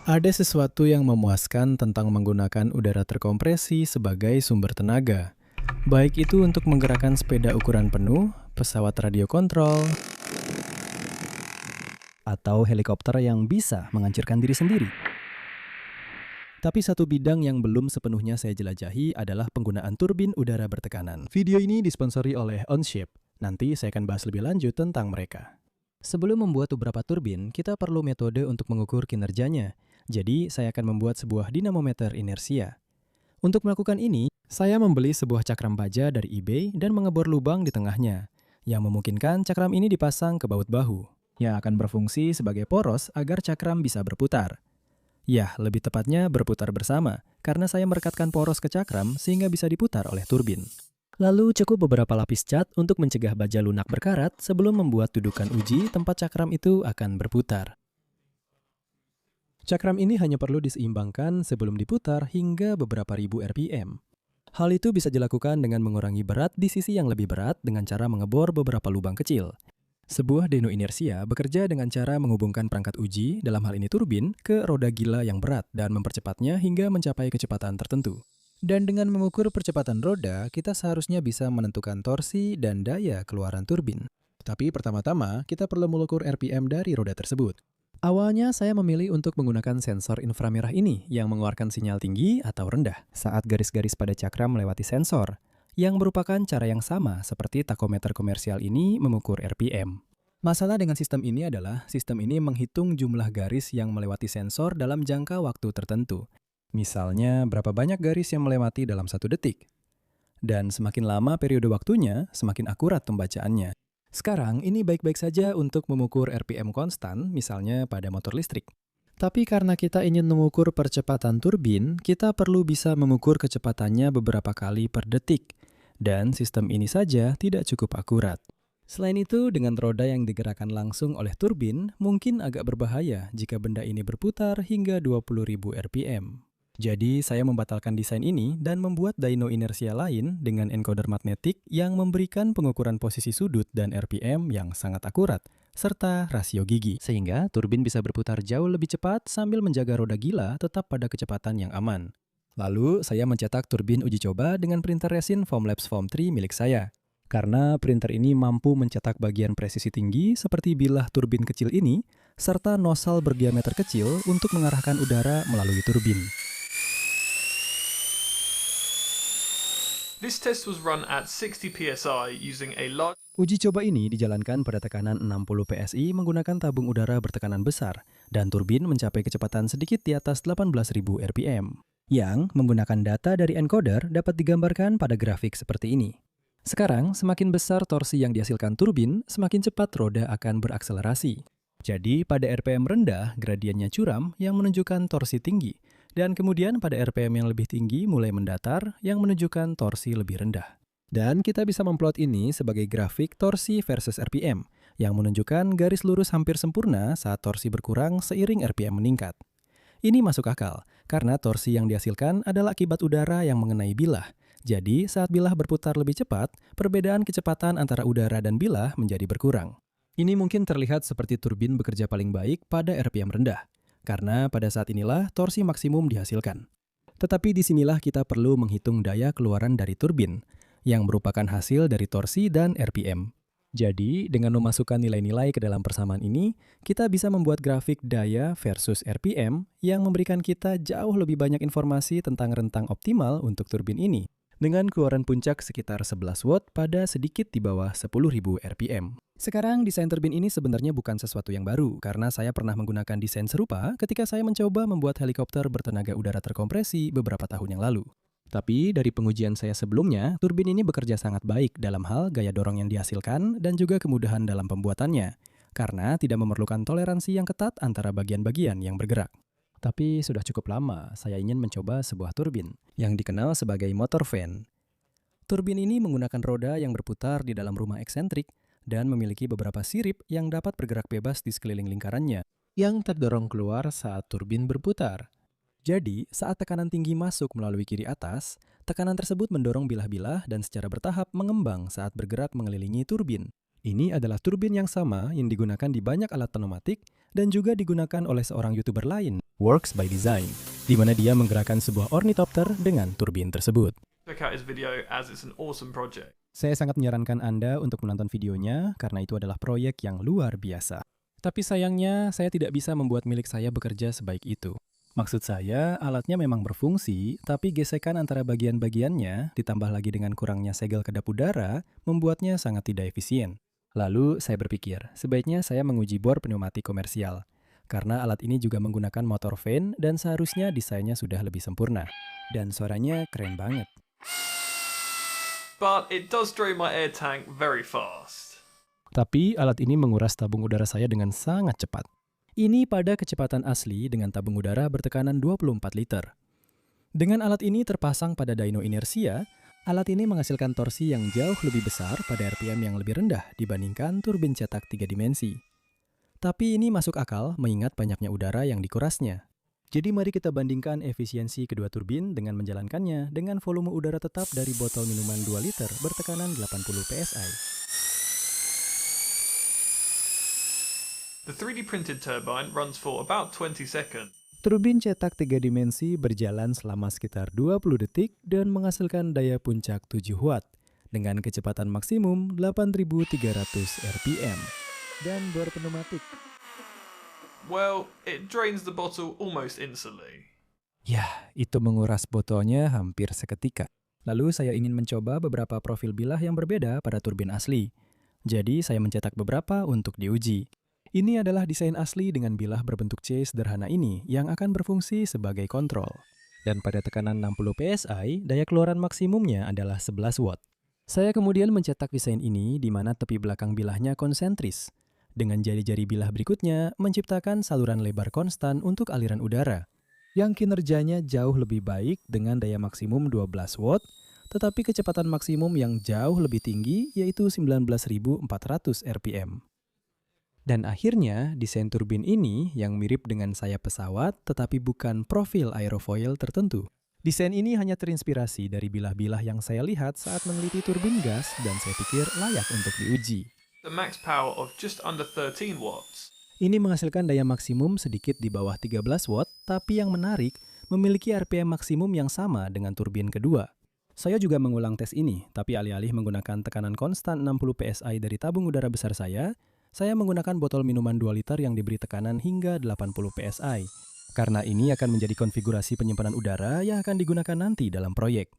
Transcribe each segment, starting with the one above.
Ada sesuatu yang memuaskan tentang menggunakan udara terkompresi sebagai sumber tenaga, baik itu untuk menggerakkan sepeda ukuran penuh, pesawat radio kontrol, Atau helikopter yang bisa menghancurkan diri sendiri. Tapi satu bidang yang belum sepenuhnya saya jelajahi adalah penggunaan turbin udara bertekanan. Video ini disponsori oleh Onshape. Nanti saya akan bahas lebih lanjut tentang mereka. Sebelum membuat beberapa turbin, kita perlu metode untuk mengukur kinerjanya. Jadi, saya akan membuat sebuah dinamometer inersia. Untuk melakukan ini, saya membeli sebuah cakram baja dari eBay dan mengebor lubang di tengahnya, yang memungkinkan cakram ini dipasang ke baut bahu, yang akan berfungsi sebagai poros agar cakram bisa berputar. Ya, lebih tepatnya berputar bersama, karena saya merekatkan poros ke cakram sehingga bisa diputar oleh turbin. Lalu cukup beberapa lapis cat untuk mencegah baja lunak berkarat sebelum membuat dudukan uji tempat cakram itu akan berputar. Cakram ini hanya perlu diseimbangkan sebelum diputar hingga beberapa ribu RPM. Hal itu bisa dilakukan dengan mengurangi berat di sisi yang lebih berat dengan cara mengebor beberapa lubang kecil. Sebuah dyno inersia bekerja dengan cara menghubungkan perangkat uji, dalam hal ini turbin, ke roda gila yang berat dan mempercepatnya hingga mencapai kecepatan tertentu. Dan dengan mengukur percepatan roda, kita seharusnya bisa menentukan torsi dan daya keluaran turbin. Tapi pertama-tama, kita perlu mengukur RPM dari roda tersebut. Awalnya saya memilih untuk menggunakan sensor inframerah ini yang mengeluarkan sinyal tinggi atau rendah saat garis-garis pada cakram melewati sensor, yang merupakan cara yang sama seperti takometer komersial ini mengukur RPM. Masalah dengan sistem ini adalah sistem ini menghitung jumlah garis yang melewati sensor dalam jangka waktu tertentu. Misalnya, berapa banyak garis yang melewati dalam 1 detik. Dan semakin lama periode waktunya, semakin akurat pembacaannya. Sekarang, ini baik-baik saja untuk mengukur RPM konstan, misalnya pada motor listrik. Tapi karena kita ingin mengukur percepatan turbin, kita perlu bisa mengukur kecepatannya beberapa kali per detik. Dan sistem ini saja tidak cukup akurat. Selain itu, dengan roda yang digerakkan langsung oleh turbin, mungkin agak berbahaya jika benda ini berputar hingga 20.000 RPM. Jadi, saya membatalkan desain ini dan membuat dyno inersia lain dengan encoder magnetik yang memberikan pengukuran posisi sudut dan RPM yang sangat akurat, serta rasio gigi. Sehingga turbin bisa berputar jauh lebih cepat sambil menjaga roda gila tetap pada kecepatan yang aman. Lalu, saya mencetak turbin uji coba dengan printer resin Formlabs Foam 3 milik saya. Karena printer ini mampu mencetak bagian presisi tinggi seperti bilah turbin kecil ini, serta nosal berdiameter kecil untuk mengarahkan udara melalui turbin. This test was run at 60 psi using a large. Uji coba ini dijalankan pada tekanan 60 psi menggunakan tabung udara bertekanan besar dan turbin mencapai kecepatan sedikit di atas 18.000 RPM. Yang menggunakan data dari encoder dapat digambarkan pada grafik seperti ini. Sekarang, semakin besar torsi yang dihasilkan turbin, semakin cepat roda akan berakselerasi. Jadi, pada RPM rendah, gradiennya curam yang menunjukkan torsi tinggi. Dan kemudian pada RPM yang lebih tinggi mulai mendatar yang menunjukkan torsi lebih rendah. Dan kita bisa memplot ini sebagai grafik torsi versus RPM yang menunjukkan garis lurus hampir sempurna saat torsi berkurang seiring RPM meningkat. Ini masuk akal karena torsi yang dihasilkan adalah akibat udara yang mengenai bilah. Jadi saat bilah berputar lebih cepat, perbedaan kecepatan antara udara dan bilah menjadi berkurang. Ini mungkin terlihat seperti turbin bekerja paling baik pada RPM rendah. Karena pada saat inilah torsi maksimum dihasilkan. Tetapi disinilah kita perlu menghitung daya keluaran dari turbin, yang merupakan hasil dari torsi dan RPM. Jadi, dengan memasukkan nilai-nilai ke dalam persamaan ini, kita bisa membuat grafik daya versus RPM yang memberikan kita jauh lebih banyak informasi tentang rentang optimal untuk turbin ini, dengan keluaran puncak sekitar 11 watt pada sedikit di bawah 10.000 RPM. Sekarang, desain turbin ini sebenarnya bukan sesuatu yang baru, karena saya pernah menggunakan desain serupa ketika saya mencoba membuat helikopter bertenaga udara terkompresi beberapa tahun yang lalu. Tapi dari pengujian saya sebelumnya, turbin ini bekerja sangat baik dalam hal gaya dorong yang dihasilkan dan juga kemudahan dalam pembuatannya, karena tidak memerlukan toleransi yang ketat antara bagian-bagian yang bergerak. Tapi sudah cukup lama saya ingin mencoba sebuah turbin, yang dikenal sebagai motor fan. Turbin ini menggunakan roda yang berputar di dalam rumah eksentrik, dan memiliki beberapa sirip yang dapat bergerak bebas di sekeliling lingkarannya, yang terdorong keluar saat turbin berputar. Jadi, saat tekanan tinggi masuk melalui kiri atas, tekanan tersebut mendorong bilah-bilah dan secara bertahap mengembang saat bergerak mengelilingi turbin. Ini adalah turbin yang sama yang digunakan di banyak alat pneumatik dan juga digunakan oleh seorang YouTuber lain, Works by Design, di mana dia menggerakkan sebuah ornithopter dengan turbin tersebut. Check out his video as it's an awesome project. Saya sangat menyarankan Anda untuk menonton videonya karena itu adalah proyek yang luar biasa. Tapi sayangnya, saya tidak bisa membuat milik saya bekerja sebaik itu. Maksud saya, alatnya memang berfungsi, tapi gesekan antara bagian-bagiannya, ditambah lagi dengan kurangnya segel kedap udara, membuatnya sangat tidak efisien. Lalu, saya berpikir, sebaiknya saya menguji bor pneumatik komersial. Karena alat ini juga menggunakan motor fan dan seharusnya desainnya sudah lebih sempurna. Dan suaranya keren banget. But it does drain my air tank very fast. Tapi alat ini menguras tabung udara saya dengan sangat cepat. Ini pada kecepatan asli dengan tabung udara bertekanan 24 liter. Dengan alat ini terpasang pada dyno inersia, alat ini menghasilkan torsi yang jauh lebih besar pada RPM yang lebih rendah dibandingkan turbin cetak 3 dimensi. Tapi ini masuk akal mengingat banyaknya udara yang dikurasnya. Jadi mari kita bandingkan efisiensi kedua turbin dengan menjalankannya dengan volume udara tetap dari botol minuman 2 liter bertekanan 80 PSI. The 3D printed turbine runs for about 20 seconds. Turbin cetak 3 dimensi berjalan selama sekitar 20 detik dan menghasilkan daya puncak 7 watt dengan kecepatan maksimum 8.300 RPM dan bor pneumatik. Well, it drains the bottle almost instantly. Ya, itu menguras botolnya hampir seketika. Lalu saya ingin mencoba beberapa profil bilah yang berbeda pada turbin asli. Jadi saya mencetak beberapa untuk diuji. Ini adalah desain asli dengan bilah berbentuk C sederhana ini yang akan berfungsi sebagai kontrol. Dan pada tekanan 60 PSI, daya keluaran maksimumnya adalah 11 watt. Saya kemudian mencetak desain ini di mana tepi belakang bilahnya konsentris. Dengan jari-jari bilah berikutnya menciptakan saluran lebar konstan untuk aliran udara, yang kinerjanya jauh lebih baik dengan daya maksimum 12 watt, tetapi kecepatan maksimum yang jauh lebih tinggi yaitu 19.400 RPM. Dan akhirnya, desain turbin ini yang mirip dengan sayap pesawat tetapi bukan profil aerofoil tertentu. Desain ini hanya terinspirasi dari bilah-bilah yang saya lihat saat meneliti turbin gas dan saya pikir layak untuk diuji. The max power of just under 13 watts. Ini menghasilkan daya maksimum sedikit di bawah 13 watt, tapi yang menarik, memiliki RPM maksimum yang sama dengan turbin kedua. Saya juga mengulang tes ini, tapi alih-alih menggunakan tekanan konstan 60 PSI dari tabung udara besar saya menggunakan botol minuman 2 liter yang diberi tekanan hingga 80 PSI. Karena ini akan menjadi konfigurasi penyimpanan udara yang akan digunakan nanti dalam proyek.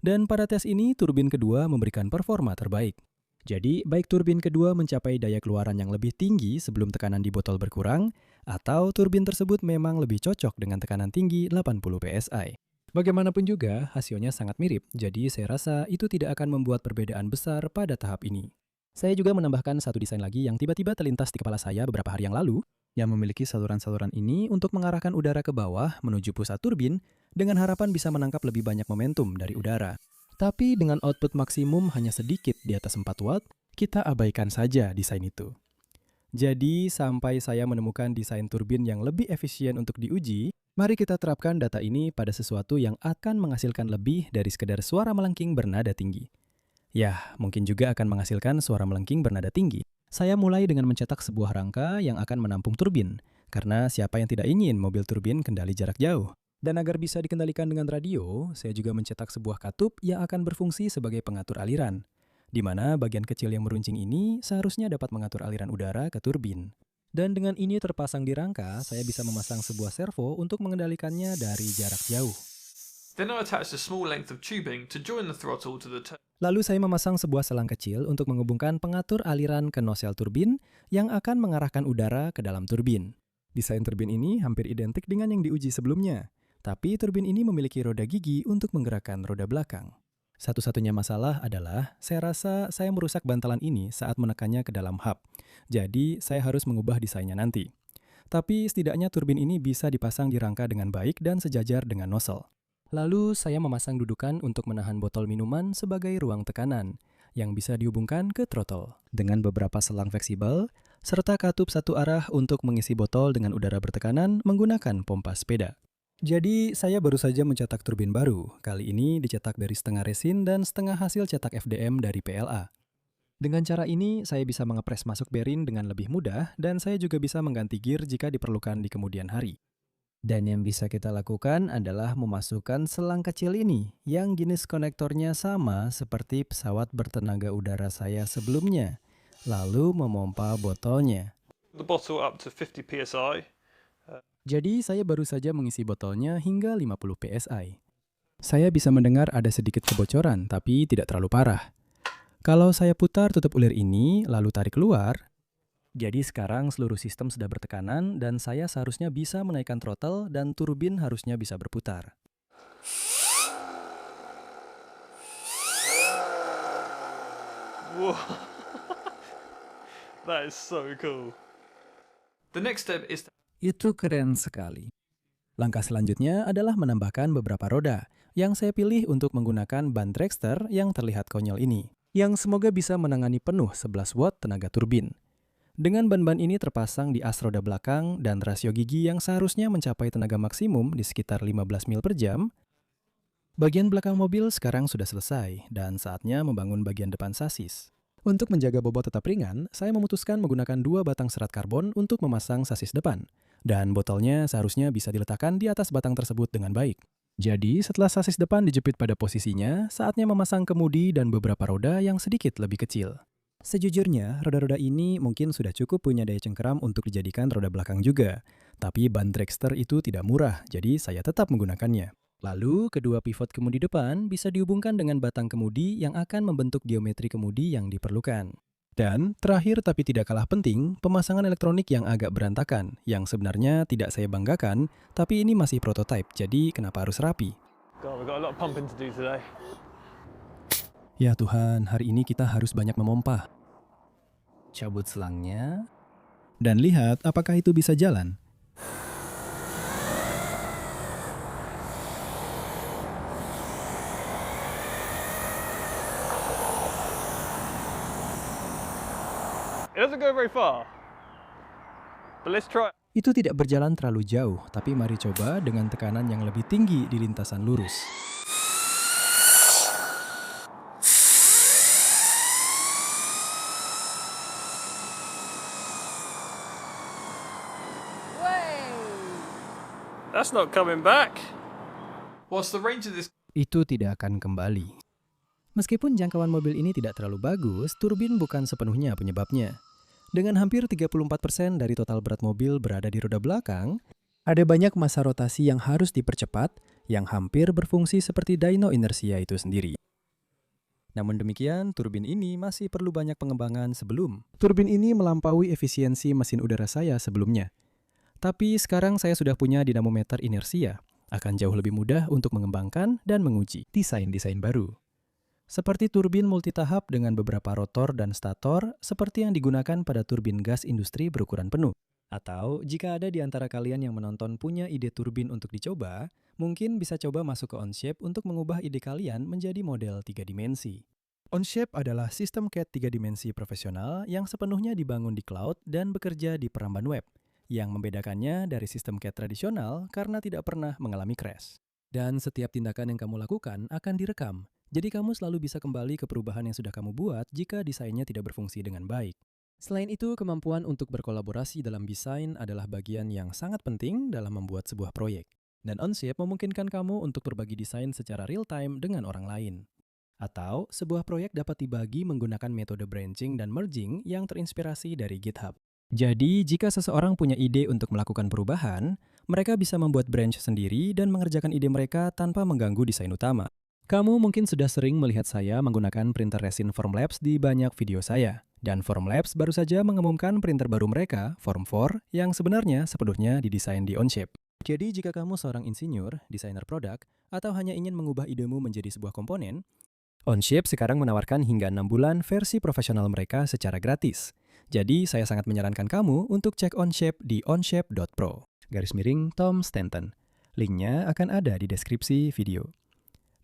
Dan pada tes ini, turbin kedua memberikan performa terbaik. Jadi, baik turbin kedua mencapai daya keluaran yang lebih tinggi sebelum tekanan di botol berkurang, atau turbin tersebut memang lebih cocok dengan tekanan tinggi 80 PSI. Bagaimanapun juga, hasilnya sangat mirip, jadi saya rasa itu tidak akan membuat perbedaan besar pada tahap ini. Saya juga menambahkan satu desain lagi yang tiba-tiba terlintas di kepala saya beberapa hari yang lalu, yang memiliki saluran-saluran ini untuk mengarahkan udara ke bawah menuju pusat turbin dengan harapan bisa menangkap lebih banyak momentum dari udara. Tapi dengan output maksimum hanya sedikit di atas 4 watt, kita abaikan saja desain itu. Jadi, sampai saya menemukan desain turbin yang lebih efisien untuk diuji, mari kita terapkan data ini pada sesuatu yang akan menghasilkan lebih dari sekedar suara melengking bernada tinggi. Ya, mungkin juga akan menghasilkan suara melengking bernada tinggi. Saya mulai dengan mencetak sebuah rangka yang akan menampung turbin, karena siapa yang tidak ingin mobil turbin kendali jarak jauh. Dan agar bisa dikendalikan dengan radio, saya juga mencetak sebuah katup yang akan berfungsi sebagai pengatur aliran, di mana bagian kecil yang meruncing ini seharusnya dapat mengatur aliran udara ke turbin. Dan dengan ini terpasang di rangka, saya bisa memasang sebuah servo untuk mengendalikannya dari jarak jauh. Then I attached a small length of tubing to join the throttle to the Lalu saya memasang sebuah selang kecil untuk menghubungkan pengatur aliran ke nosel turbin yang akan mengarahkan udara ke dalam turbin. Desain turbin ini hampir identik dengan yang diuji sebelumnya, tapi turbin ini memiliki roda gigi untuk menggerakkan roda belakang. Satu-satunya masalah adalah saya rasa saya merusak bantalan ini saat menekannya ke dalam hub, jadi saya harus mengubah desainnya nanti. Tapi setidaknya turbin ini bisa dipasang di rangka dengan baik dan sejajar dengan nosel. Lalu saya memasang dudukan untuk menahan botol minuman sebagai ruang tekanan yang bisa dihubungkan ke throttle dengan beberapa selang fleksibel serta katup satu arah untuk mengisi botol dengan udara bertekanan menggunakan pompa sepeda. Jadi saya baru saja mencetak turbin baru, kali ini dicetak dari setengah resin dan setengah hasil cetak FDM dari PLA. Dengan cara ini, saya bisa mengepres masuk bearing dengan lebih mudah dan saya juga bisa mengganti gear jika diperlukan di kemudian hari. Dan yang bisa kita lakukan adalah memasukkan selang kecil ini yang jenis konektornya sama seperti pesawat bertenaga udara saya sebelumnya. Lalu memompa botolnya. The bottle up to 50 psi. Jadi saya baru saja mengisi botolnya hingga 50 psi. Saya bisa mendengar ada sedikit kebocoran tapi tidak terlalu parah. Kalau saya putar tutup ulir ini lalu tarik keluar, jadi sekarang seluruh sistem sudah bertekanan dan saya seharusnya bisa menaikkan throttle dan turbin harusnya bisa berputar. Whoa. That is so cool. The next step is Itu keren sekali. Langkah selanjutnya adalah menambahkan beberapa roda yang saya pilih untuk menggunakan ban dragster yang terlihat konyol ini, yang semoga bisa menangani penuh 11 watt tenaga turbin. Dengan ban-ban ini terpasang di as roda belakang dan rasio gigi yang seharusnya mencapai tenaga maksimum di sekitar 15 mil per jam, bagian belakang mobil sekarang sudah selesai dan saatnya membangun bagian depan sasis. Untuk menjaga bobot tetap ringan, saya memutuskan menggunakan 2 batang serat karbon untuk memasang sasis depan, dan botolnya seharusnya bisa diletakkan di atas batang tersebut dengan baik. Jadi, setelah sasis depan dijepit pada posisinya, saatnya memasang kemudi dan beberapa roda yang sedikit lebih kecil. Sejujurnya, roda-roda ini mungkin sudah cukup punya daya cengkeram untuk dijadikan roda belakang juga. Tapi ban dragster itu tidak murah, jadi saya tetap menggunakannya. Lalu, kedua pivot kemudi depan bisa dihubungkan dengan batang kemudi yang akan membentuk geometri kemudi yang diperlukan. Dan, terakhir tapi tidak kalah penting, pemasangan elektronik yang agak berantakan, yang sebenarnya tidak saya banggakan, tapi ini masih prototipe, jadi kenapa harus rapi? God, we've got a lot of pumping to do today. Ya Tuhan, hari ini kita harus banyak memompa. Cabut selangnya. Dan lihat apakah itu bisa jalan. It doesn't go very far. But let's try. Itu tidak berjalan terlalu jauh, tapi mari coba dengan tekanan yang lebih tinggi di lintasan lurus. That's not coming back. What's the range of this? Itu tidak akan kembali. Meskipun jangkauan mobil ini tidak terlalu bagus, turbin bukan sepenuhnya penyebabnya. Dengan hampir 34% dari total berat mobil berada di roda belakang, ada banyak masa rotasi yang harus dipercepat, yang hampir berfungsi seperti dyno inersia itu sendiri. Namun demikian, turbin ini masih perlu banyak pengembangan sebelum. Turbin ini melampaui efisiensi mesin udara saya sebelumnya. Tapi sekarang saya sudah punya dinamometer inersia, akan jauh lebih mudah untuk mengembangkan dan menguji desain-desain baru. Seperti turbin multitahap dengan beberapa rotor dan stator seperti yang digunakan pada turbin gas industri berukuran penuh. Atau jika ada di antara kalian yang menonton punya ide turbin untuk dicoba, mungkin bisa coba masuk ke Onshape untuk mengubah ide kalian menjadi model 3 dimensi. Onshape adalah sistem CAD 3 dimensi profesional yang sepenuhnya dibangun di cloud dan bekerja di peramban web, yang membedakannya dari sistem CAD tradisional karena tidak pernah mengalami crash. Dan setiap tindakan yang kamu lakukan akan direkam, jadi kamu selalu bisa kembali ke perubahan yang sudah kamu buat jika desainnya tidak berfungsi dengan baik. Selain itu, kemampuan untuk berkolaborasi dalam desain adalah bagian yang sangat penting dalam membuat sebuah proyek. Dan Onshape memungkinkan kamu untuk berbagi desain secara real-time dengan orang lain. Atau, sebuah proyek dapat dibagi menggunakan metode branching dan merging yang terinspirasi dari GitHub. Jadi, jika seseorang punya ide untuk melakukan perubahan, mereka bisa membuat branch sendiri dan mengerjakan ide mereka tanpa mengganggu desain utama. Kamu mungkin sudah sering melihat saya menggunakan printer resin Formlabs di banyak video saya. Dan Formlabs baru saja mengumumkan printer baru mereka, Form 4, yang sebenarnya sepenuhnya didesain di Onshape. Jadi jika kamu seorang insinyur, desainer produk, atau hanya ingin mengubah idemu menjadi sebuah komponen, Onshape sekarang menawarkan hingga 6 bulan versi profesional mereka secara gratis. Jadi saya sangat menyarankan kamu untuk cek Onshape di onshape.pro. _Tom Stanton. Linknya akan ada di deskripsi video.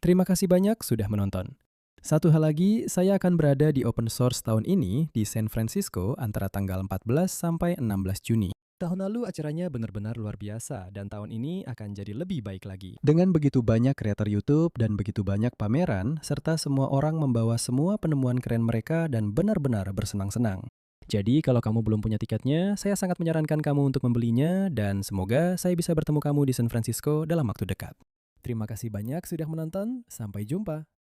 Terima kasih banyak sudah menonton. Satu hal lagi, saya akan berada di Open Source tahun ini di San Francisco antara tanggal 14 sampai 16 Juni. Tahun lalu acaranya benar-benar luar biasa dan tahun ini akan jadi lebih baik lagi. Dengan begitu banyak kreator YouTube dan begitu banyak pameran, serta semua orang membawa semua penemuan keren mereka dan benar-benar bersenang-senang. Jadi kalau kamu belum punya tiketnya, saya sangat menyarankan kamu untuk membelinya dan semoga saya bisa bertemu kamu di San Francisco dalam waktu dekat. Terima kasih banyak sudah menonton, sampai jumpa.